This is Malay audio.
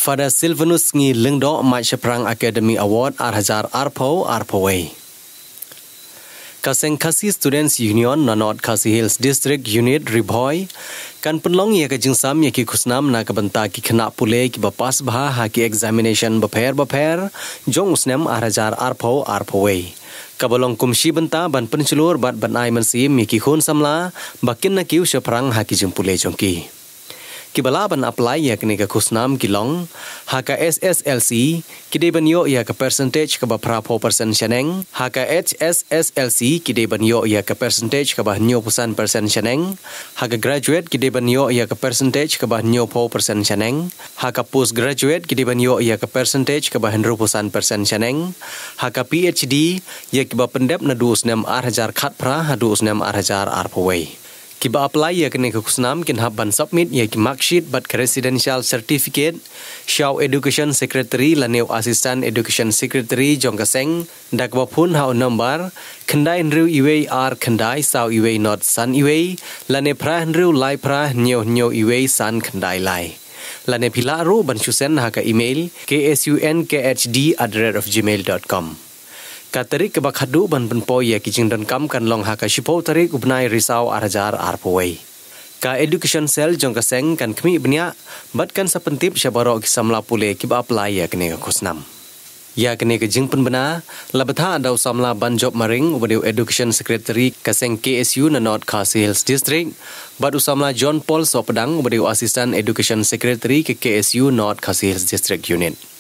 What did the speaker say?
Father Silvanus ngi lengdo Mai Seprang Academy Award Arhajar Arpaway. Kaseng Khasi Students Union Nanot Khasi Hills District Unit Riboy kan penlong ya ke jingsam ya ki khusnam na kabanta ki khana pule ki bapas bha ha ki examination baper jong usnem Arhajar Arpaway. Kabalong kumshi benta ban pencelur bat banai mensim ya ki khun samla bakin na kiu Seprang ha ki jempule jongki. Kibala ban apply ya kene ka khusnam kilong haka SSLC kide banyo ya ka percentage ka ba prapo percent shaneng haka HSSLC kide banyo ya ka percentage ka ba 9% shaneng haka graduate kide banyo ya ka percentage ka ba 9% shaneng haka postgraduate kide banyo ya ka percentage ka ba 100% shaneng haka PhD ya ka ba pendep na 26 Arhajar khat pra 26 Arhajar Arpaway. Kiba apply ya kene ke khusnam kin habban submit ya ki marksheet bat residential certificate Shaw Education Secretary laneu Assistant Education Secretary jong kaseng dak bapun hau number khandai nriu iwe r khandai saw iwe not san iwe lane pra nriu lai pra nyo iwe san khandai lai lane phila ru ban chusen ha ka email ksunkHD@gmail.com Katarik kebak hadu ban penpo ya kijing dan kam kan long haka shipo tarik ubnai risau Arhajar Arpaway. Ka education cell jong kaseng kan kemi benya bat kan sapentip syabaro kisamla pule kiba apply ya kene ka khusnam. Ya kene ka jing penbena labatha adau samla ban job maring ubadiu education secretary kaseng KSU na North Khasi Hills District bat usamla John Paul Sopedang ubadiu assistant education secretary ke KSU North Khasi Hills District Unit.